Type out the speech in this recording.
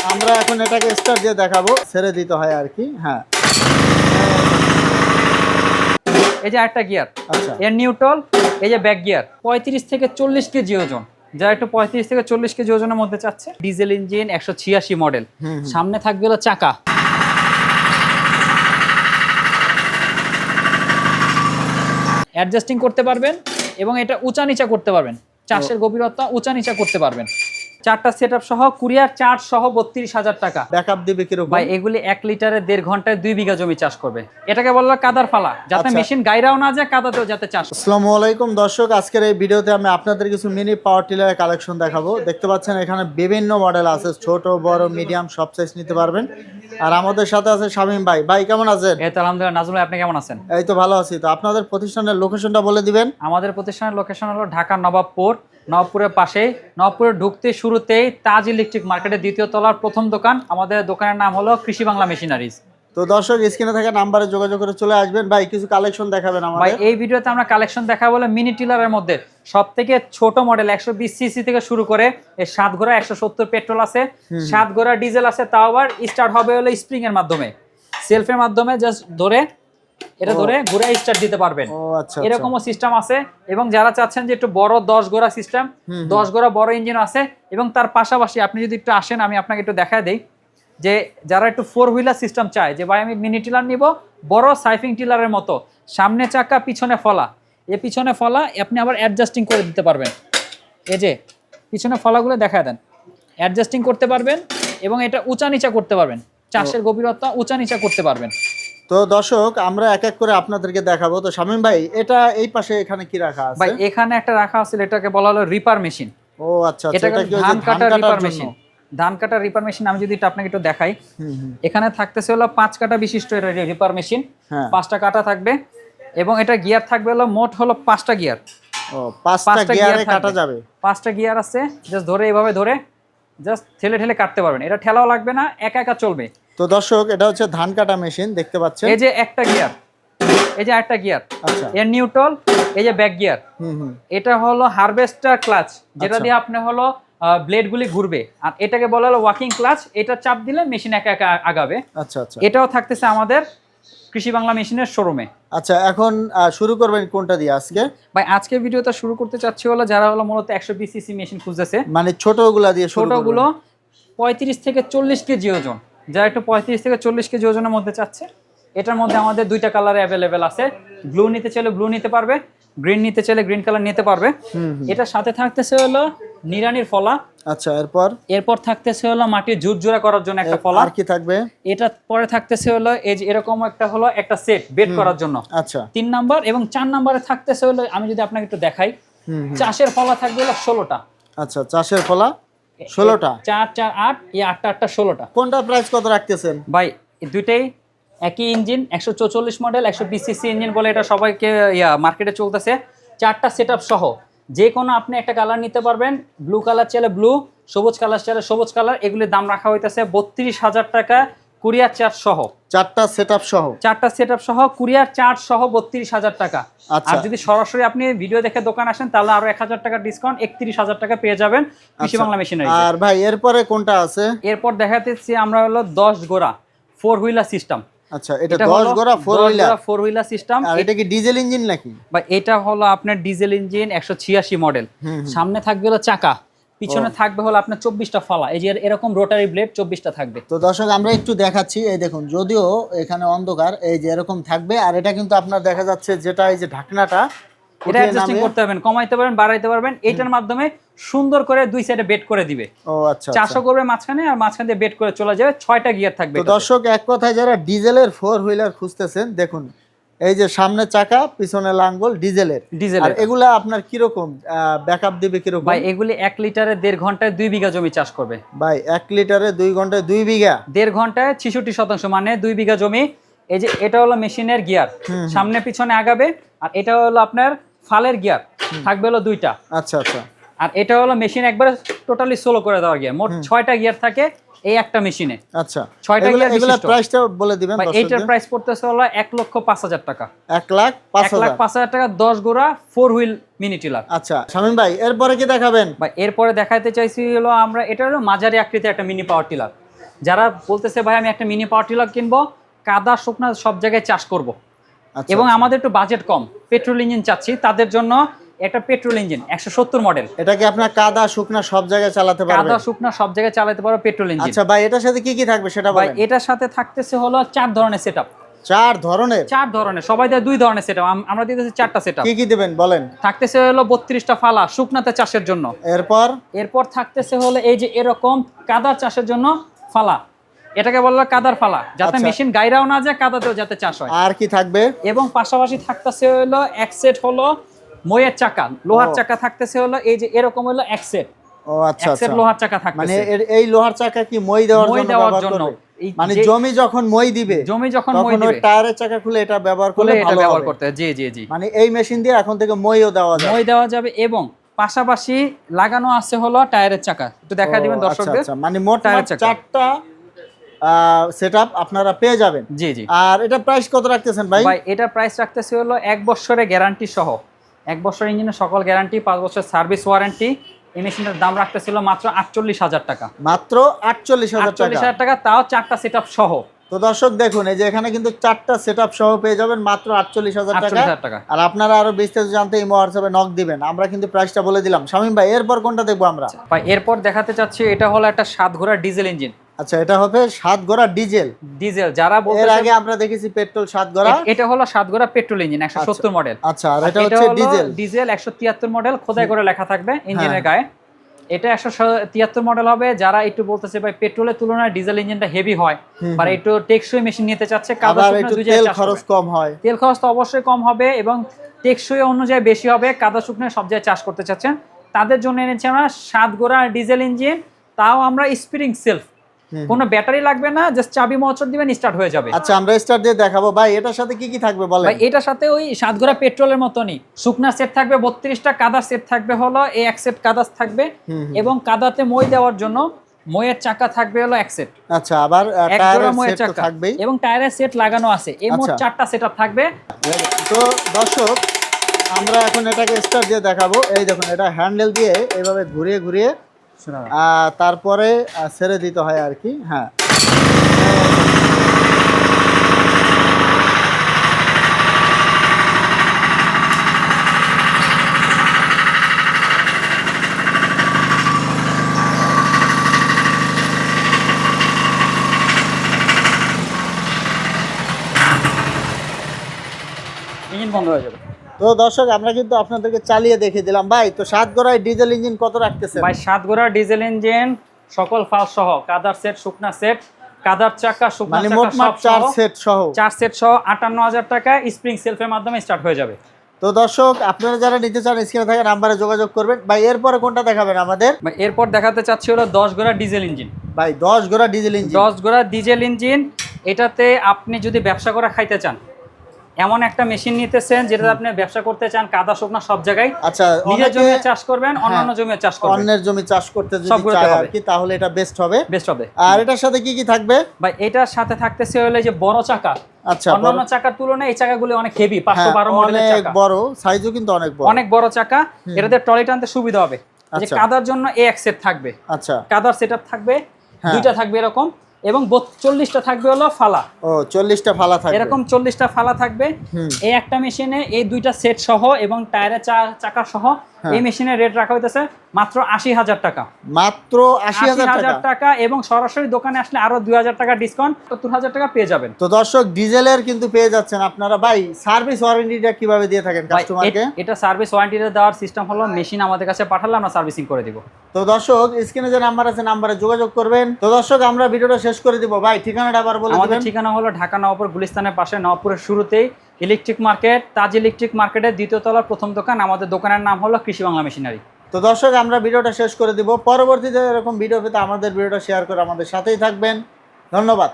আমরা এখন এটাকে স্টার্ট দিয়ে দেখাবো, ছেড়ে দিতে হয় আর কি। হ্যাঁ, এই যে একটা গিয়ার, আচ্ছা এর নিউট্রাল, এই যে ব্যাক গিয়ার। 35 থেকে 40 কেজি ওজন, যারা একটু 35 থেকে 40 কেজি ওজনের মধ্যে চাচ্ছে। Diesel engine, 186 model. সামনে থাকবে হলো চাকা, অ্যাডজাস্টিং করতে পারবেন এবং এটা উঁচা নিচা করতে পারবেন। চাষের গভীরতা উঁচা নিচা করতে পারবেন। চারটা সেটআপ সহ, কুরিয়ার চার্জ সহ 32,000 টাকা। ব্যাকআপ দিবে কিরকম ভাই এগুলি 1 লিটারে 1.5 ঘন্টায় 2 বিঘা জমি চাষ করবে। এটাকে বলা হয় কাদার ফালা, যাতে আচ্ছা। মেশিন গাইরাও না যায়, কাদাতেও যাতে চাষ। আসসালামু আলাইকুম দর্শক, আজকের এই ভিডিওতে আমি আপনাদের কিছু মিনি পাওয়ার টিলারের কালেকশন দেখাবো। দেখতে পাচ্ছেন এখানে বিভিন্ন মডেল আছে, ছোট বড় মিডিয়াম সব সাইজ নিতে পারবেন। আর আমাদের সাথে আছে শামীম ভাই। ভাই কেমন আছেন? এই তো আলহামদুলিল্লাহ। নাজমুল ভাই, আপনি কেমন আছেন? এই তো ভালো আছি। তো আপনাদের প্রতিষ্ঠানের লোকেশনটা বলে দিবেন। আমাদের প্রতিষ্ঠানের লোকেশন হলো ঢাকা নবাবপুর। নবাবপুরের পাশেই, নবাবপুরে ঢুকতে শুরুতেই তাজ ইলেকট্রিক মার্কেটের 2য় তলার প্রথম দোকান। আমাদের দোকানের নাম হলো কৃষি বাংলা মেশিনারিজ। তো দর্শক স্ক্রিনে থাকা নাম্বারে যোগাযোগ করে চলে আসবেন। ভাই কিছু কালেকশন দেখাবেন ভাই আমাদের। এই ভিডিওতে আমরা কালেকশন দেখাবো বলে মিনি টিলারের মধ্যে সবথেকে ছোট মডেল 120 সিসি থেকে শুরু করে এই 7 ঘোড়া 170 পেট্রোল আছে, 7 ঘোড়া ডিজেল আছে। তাও আবার স্টার্ট হবে হলো স্প্রিং এর মাধ্যমে, সেলফের মাধ্যমে। জাস্ট ধরে এটা ধরে ঘুরে স্টার্ট দিতে পারবেন। ও আচ্ছা, এরকমও সিস্টেম আছে। এবং যারা চাচ্ছেন যে একটু বড় 10 ঘোড়া সিস্টেম, 10 ঘোড়া বড় ইঞ্জিন আছে। এবং তার পাশাপাশি আপনি যদি একটু আসেন, আমি আপনাকে একটু দেখায় দেই যে যারা একটু 4 হুইলার সিস্টেম চায়, যে ভাই আমি মিনি টিলার নিব বড় সাইফিং টিলারের মতো, সামনে চাকা পিছনে ফলা, এই পিছনে ফলা আপনি আবার অ্যাডজাস্টিং করে দিতে পারবেন। এই যে পিছনে ফলাগুলো দেখায় দেন, অ্যাডজাস্টিং করতে পারবেন এবং এটা উঁচা নিচা করতে পারবেন। চাষের গভীরতা উঁচা নিচা করতে পারবেন। তো দর্শক আমরা এক এক করে আপনাদেরকে দেখাবো। তো শামীম ভাই এটা এই পাশে এখানে কি রাখা আছে? ভাই এখানে একটা রাখা আছে, এটাকে বলা হলো রিপার মেশিন। ও আচ্ছা আচ্ছা, এটা কি ধান কাটা রিপার জন্য? মেশিন। ধান কাটা রিপার মেশিন আমি যদি আপনাকে একটু দেখাই, এখানে থাকতেছে হলো 5 কাটা বিশিষ্ট এটা রিপার মেশিন। হ্যাঁ। 5টা কাটা থাকবে এবং এটা গিয়ার থাকবে হলো মোট হলো 5টা গিয়ার। ও 5টা গিয়ারে কাটা যাবে। 5টা গিয়ার আছে, জাস্ট ধরে এইভাবে ধরে জাস্ট ঠেলে ঠেলে কাটতে পারবেন। এটা ঠেলাও লাগবে না, একা একা চলবে। তো দর্শক এটা হচ্ছে ধান কাটা মেশিন, দেখতে পাচ্ছেন। এই যে একটা গিয়ার, এই যে একটা গিয়ার, আচ্ছা। এর নিউট্রাল, এই যে ব্যাক গিয়ার। এটা হলো হারভেস্টার ক্লাচ, যেটা দিয়ে আপনি হলো ব্লেড গুলি ঘুরবে। আর এটাকে বলা হলো ওয়াকিং ক্লাচ, এটা চাপ দিলে মেশিন একা একা আগাবে। আচ্ছা আচ্ছা। এটাও থাকতেছে আমাদের কৃষি বাংলা মেশিনের শোরুমে। আচ্ছা এখন শুরু করবেন কোনটা দিয়ে আজকে? ভাই আজকে ভিডিওটা শুরু করতে চাচ্ছি হলো যারা হলো মূলত 120 সিসি মেশিন খুঁজতেছে, মানে ছোটগুলা দিয়ে শুরু করবেন। ছোটগুলো 35 থেকে 40 কেজি ওজন, যারা একটু 35 থেকে 40 কেজি ওজনের মধ্যে চাচ্ছে। এটার মধ্যে আমাদের 2টা কালার অ্যাভেলেবেল আছে। ব্লু নিতে চাইলে ব্লু নিতে পারবে, গ্রিন নিতে চাইলে গ্রিন কালার নিতে পারবে। এটার সাথে থাকতেছে হলো নিড়ানির ফলা। আচ্ছা এরপর থাকতেছে হলো মাটির জুট জোড়া করার জন্য একটা ফলা। আর কি থাকবে? এটা পরে থাকতেছে হলো এই যে এরকম একটা হলো একটা সেট বেড করার জন্য। আচ্ছা 3 নাম্বার এবং 4 নাম্বারে থাকতেছে হলো, আমি যদি আপনাকে একটু দেখাই, চাষের ফলা থাকবে হলো 16টা। আচ্ছা চাষের ফলা 16টা। 4 4 8, এই 8টা 8টা 16টা। কোনটা প্রাইস কত রাখতেছেন? ভাই দুইটাই একই ইঞ্জিন, 144 মডেল 120 সিসি ইঞ্জিন বলে এটা সবাইকে মার্কেটে চলতেছে। 4টা সেটআপ সহ যে কোনো আপনি একটা কালার নিতে পারবেন। ব্লু কালার চাইলে ব্লু, সবুজ কালার চাইলে সবুজ কালার। এগুলির দাম রাখা হইতেছে 32,000 টাকা কুরিয়ার চার্জ সহ। 4টা সেটআপ সহ? 4টা সেটআপ সহ কুরিয়ার চার্জ সহ 32,000 টাকা। আচ্ছা। আর যদি সরাসরি আপনি ভিডিও দেখে দোকান আসেন তাহলে আরো 1,000 টাকা ডিসকাউন্ট, 31,000 টাকা পেয়ে যাবেন কৃষি বাংলা মেশিনারি। আর ভাই এরপরে কোনটা আছে? এরপর দেখাতেছি আমরা হলো 10 ঘোড়া 4 হুইলার সিস্টেম। আচ্ছা এটা 10 ঘোড়া 4 হুইলার সিস্টেম। আর এটা কি ডিজেল ইঞ্জিন নাকি? বা এটা হলো আপনার ডিজেল ইঞ্জিন, 186 মডেল। সামনে থাকবে হলো চাকা, পিছনে থাকবে হলো আপনার 24টা ফলা। এই যে এরকম রোটারি ব্লেড 24টা থাকবে। তো দর্শক আমরা একটু দেখাচ্ছি, এই দেখুন যদিও এখানে অন্ধকার, এই যে এরকম থাকবে। আর এটা কিন্তু আপনার দেখা যাচ্ছে যেটা এই যে ঢাকনাটা, এটা অ্যাডজাস্টিং করতে পারবেন, কমাইতে পারবেন, বাড়াইতে পারবেন। এইটার মাধ্যমে সুন্দর করে দুই সাইডে বেড করে দিবে। ও আচ্ছা। 400 করবে মাঝখানে, আর মাঝখান দিয়ে বেড করে চলে যাবে। 6টা গিয়ার থাকবে। তো দর্শক এক কথায় যারা ডিজেলের 4 হুইলার খুঁজতেছেন, দেখুন এই যে সামনে চাকা পিছনে লাঙ্গল ডিজেলের। আর এগুলা আপনার কি রকম ব্যাকআপ দিবে কি রকম? ভাই এগুলি 1 লিটারে 1.5 ঘন্টায় 2 বিঘা জমি চাষ করবে। ভাই 1 লিটারে 2 ঘন্টায় 2 বিঘা? 1.5 ঘন্টায় 66%, মানে 2 বিঘা জমি। এই যে এটা হলো মেশিনের গিয়ার, সামনে পিছনে আগাবে। আর এটা হলো আপনার ফালের গিয়ার, থাকবে হলো 2টা। আচ্ছা আচ্ছা। আর এটা হলো মেশিন একবারে টোটালি সোলো করে দেওয়ার গিয়ার। মোট 6টা গিয়ার থাকে এই একটা মেশিনে। আচ্ছা 6টা গিয়ার। এগুলা প্রাইসটা বলে দিবেন দর্শকদের। এইটার প্রাইস পড়তেছে হলো 1,05,000 টাকা। 1,05,000 টাকা 10 গোড়া 4 হুইল মিনি টিলার। আচ্ছা শামীম ভাই এরপরে কি দেখাবেন? ভাই এরপরে দেখাতে চাইছি হলো আমরা, এটা হলো মাঝারি আকৃতির একটা মিনি পাওয়ার টিলার। যারা বলতেছে ভাই আমি একটা মিনি পাওয়ার টিলার কিনবো, কাদা শুকনা সব জায়গায় চাষ করব, আচ্ছা, এবং আমাদের একটু বাজেট কম, পেট্রোল ইঞ্জিন চাচ্ছি, তাদের জন্য একটা পেট্রোল ইঞ্জিন 170 মডেল। এটা কি আপনার কাদা শুকনা সব জায়গায় চালাতে পারবেন? কাদা শুকনা সব জায়গায় চালাতে পারো পেট্রোল ইঞ্জিন। আচ্ছা ভাই, এটার সাথে কি কি থাকবে সেটা ভাই বলেন। এটার সাথে থাকতেছে হলো 4 ধরনের সেটআপ। 4 ধরনের? 4 ধরনের, সবাই দেয় 2 ধরনের সেটআপ, আমরা দিতেছি 4টা সেটআপ। কি কি দিবেন বলেন। থাকতেছে হলো 32টা ফালা শুকনাতে চাষের জন্য। এরপর থাকতেছে হলো এই যে এরকম কাদা চাষের জন্য ফালা, এটাকে বলা কাদার ফালা, যাতে আচ্ছা। মেশিন গাইরাও না যায়, কাদাতেও যাতে চাষ হয়। আর কি থাকবে? এবং পাশাপাশি থাকতেছে হলো এক সেট হলো মইয়ের চাকা, লোহার চাকা থাকতেছে হলো এই যে এরকম হলো এক সেট। ও আচ্ছা এক সেট আচ্ছা, লোহার চাকা মানে থাকতেছে। এই লোহার চাকা কি মই দেওয়ার মই জন্য দেওয়ার ব্যবহার জন্য, করবে? এই মানে যে- জমি যখন মই দিবে, জমি যখন মই তখন ওই দিবে টায়ারের চাকা খুলে এটা ব্যবহার করলে খুলে এটা ভালো ব্যবহার হবে। করতে হয়। জি জি জি, মানে এই মেশিন দিয়ে এখন থেকে মইও দেওয়া যায়। মই দেওয়া যাবে, এবং পাশাপাশি লাগানো আছে হলো টায়ারের চাকা, একটু দেখা দিবেন ও, আচ্ছা, দর্শকদের। আচ্ছা, মানে মোট টায়ারের চাকা। 4টা সেটআপ আপনারা পেয়ে যাবেন। জি জি আর এটা প্রাইস কত রাখতেছেন ভাই? ভাই এটার প্রাইস রাখতেছে হলো 1 বছরের গ্যারান্টি সহ, 1 বছর ইঞ্জিনের সকল গ্যারান্টি, 5 বছর সার্ভিস ওয়ারেন্টি। এই মেশিনটার দাম রাখতেছিল মাত্র 48,000 টাকা। মাত্র 48,000 টাকা। 48,000 টাকা, তাও 4টা সেটআপ সহ। তো দর্শক দেখুন, এই যে এখানে কিন্তু 4টা সেটআপ সহ পেয়ে যাবেন মাত্র 48,000 48,000 টাকা। আর আপনারা আরো বিস্তারিত জানতে ইমো হোয়াটসঅ্যাপে নক দিবেন, আমরা কিন্তু প্রাইসটা বলে দিলাম। শামীম ভাই, এরপর কোনটা দেখবো আমরা? ভাই এরপর দেখাতে চাচ্ছি, এটা হলো একটা 7 ঘোড়ার ডিজেল ইঞ্জিন। আচ্ছা, এটা হবে 7 ঘোড়া ডিজেল। যারা এর বলতেছে আগে আমরা দেখেছি পেট্রোল 7 ঘোড়া। এটা হলো 7 ঘোড়া পেট্রোল ইঞ্জিন 170 মডেল। আচ্ছা, আর এটা হচ্ছে ডিজেল। ডিজেল 173 মডেল, খোদাই করে লেখা থাকবে ইঞ্জিনের গায়ে। এটা 173 মডেল হবে। যারা একটু বলতেছে ভাই পেট্রোলের তুলনায় ডিজেল ইঞ্জিনটা হেভি হয়, বা একটু টেকসই মেশিন নিতে চাচ্ছে, আবার একটু তেল খরচ কম হয়। তেল খরচ তো অবশ্যই কম হবে, এবং টেকসই অনুযায়ী বেশি হবে, কাদা শুকনো সব জায়গায় চাষ করতে চাচ্ছেন, তাদের জন্য এনেছি আমরা 7 ঘোড়া ডিজেল ইঞ্জিন। তাও আমরা স্প্রিং সেলফ, কোনো ব্যাটারি লাগবে না, জাস্ট চাবি মোচড় দিবেন স্টার্ট হয়ে যাবে। আচ্ছা, আমরা স্টার্ট দিয়ে দেখাবো। ভাই এটার সাথে কি কি থাকবে বলেন। ভাই এটার সাথে ওই 7 ঘোড়া পেট্রোলের মতনই শুকনা সেট থাকবে 32টা, কাদা সেট থাকবে হলো এই এক সেট কাদা থাকবে, এবং কাদাতে মই দেওয়ার জন্য মইয়ের চাকা থাকবে হলো এক সেট। আচ্ছা, আবার এক জোড়া টায়ারের মইয়ের সেট তো চাকা থাকবেই, এবং টায়ারের সেট লাগানো আছে। এই মোট আচ্ছা। 4টা সেটআপ থাকবে। তো দর্শক, আমরা এখন এটাকে স্টার্ট দিয়ে দেখাবো। এই দেখুন, এটা হ্যান্ডেল দিয়ে এইভাবে ঘুরিয়ে ঘুরিয়ে তারপরে ছেড়ে দিতে হয় আর কি। হ্যাঁ, ইঞ্জিন বন্ধ হয়ে যাবে। তো দর্শক, আমরা কিন্তু আপনাদেরকে চালিয়ে দেখিয়ে দিলাম। ভাই তো 7 ঘোড়ায় ডিজেল ইঞ্জিন কত রাখতেছেন? ভাই 7 ঘোড়া ডিজেল ইঞ্জিন সকল ফাল সহ, কাদার সেট, শুকনা সেট, কাদার চাকা, শুকনা মানে চাকা মোটমাট সব 4 সেট সহ 4 সেট সহ 58,000 টাকা স্প্রিং সেলফের মাধ্যমে স্টার্ট হয়ে যাবে। তো দর্শক, আপনারা যারা নিতে চান স্ক্রিনে থাকা নাম্বারে যোগাযোগ করবেন। ভাই এরপরে কোনটা দেখাবেন আমাদের? ভাই এরপর দেখাতে চাচ্ছি হলো 10 ঘোড়া ডিজেল ইঞ্জিন। ভাই 10 ঘোড়া ডিজেল ইঞ্জিন। 10 ঘোড়া ডিজেল ইঞ্জিন, এটাতে আপনি যদি ব্যবসা করে খাইতে চান, এমন একটা মেশিন নিতেছেন যেটাতে আপনি ব্যবসা করতে চান, কাদা শুকনা সব জায়গায়, আচ্ছা, নিজের জমি চাষ করবেন, অন্যান্য জমি চাষ করবেন, অন্যের জমি চাষ করতে যদি সবগুলোতে চায় আর হবে। কি, তাহলে এটা বেস্ট হবে। বেস্ট হবে। আর এটার সাথে কি কি থাকবে? ভাই এটার সাথে থাকতেছে হলো যে বড় চাকা। আচ্ছা, অন্যান্য চাকার তুলনায় এই চাকাগুলো অনেক হেভি, 512 মডেলের অনেক চাকা, বড়, সাইজও কিন্তু অনেক বড়। অনেক বড় চাকা। এটাতে ট্রলি টানতে সুবিধা হবে। যে আচ্ছা। কাদার জন্য এই এক সেট থাকবে, আচ্ছা, কাদার সেটআপ থাকবে, হ্যাঁ। 2টা থাকবে এরকম, এবং 40টা থাকবে হলো ফালা। ও 40টা ফালা থাকবে এরকম 40টা ফালা থাকবে। হুম। এই একটা মেশিনে এই 2টা সেট সহ এবং টায়ারের চাকা সহ এই মেশিনের রেট রাখা হইতেছে মাত্র 80,000 টাকা। মাত্র 80,000 টাকা। টাকা, এবং সরাসরি দোকানে আসলে আরো 2,000 টাকা ডিসকাউন্ট, 70,000 টাকা পেয়ে যাবেন। তো দর্শক, ডিজেলের কিন্তু পেয়ে যাচ্ছেন আপনারা। ভাই সার্ভিস ওয়ারেন্টিটা কিভাবে দিয়ে থাকেন ভাই, কাস্টমারকে? এটা সার্ভিস ওয়ারেন্টিতে দেওয়ার সিস্টেম হলো মেশিন আমাদের কাছে পাঠালে আমরা সার্ভিসিং করে দিব। তো দর্শক, স্ক্রিনে যে নাম্বার আছে নাম্বারে যোগাযোগ করবেন। তো দর্শক, আমরা ভিডিওটা শেষ করে দিব। ভাই ঠিকানাটা আবার বলে আমাদের দিবেন। ঠিকানা হলো ঢাকা নওয়াপুর গুলিস্তানের পাশে, নওয়াপুরের শুরুতেই ইলেকট্রিক মার্কেট, তাজ ইলেকট্রিক মার্কেটের 2য় তলার প্রথম দোকান। আমাদের দোকানের নাম হলো কৃষি বাংলা মেশিনারি। তো দর্শক, আমরা ভিডিওটা শেষ করে দিব। পরবর্তীতে এরকম ভিডিও পেতে আমাদের ভিডিওটা শেয়ার করে আমাদের সাথেই থাকবেন। ধন্যবাদ।